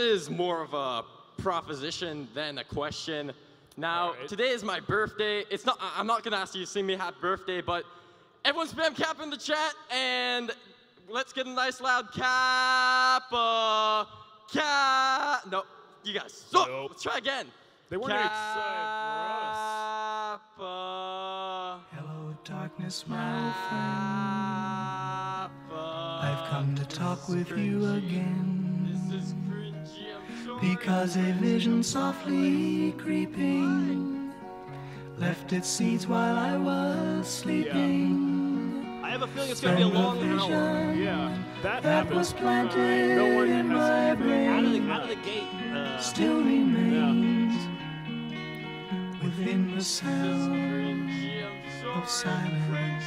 Is more of a proposition than a question. Now, today is my birthday. I'm not gonna ask you to sing me happy birthday, but everyone spam KAPPA in the chat, and let's get a nice loud KAPPA. No, you guys suck. Nope. Let's try again. They weren't excited for us. Hello, darkness, my old friend. I've come to talk with you again. This is cringy, I'm sorry. Because a vision softly creeping left its seeds while I was sleeping. I have a feeling it's going to be a long hour. Yeah, that was planted in my brain out of the gate. still remains within the sound of silence.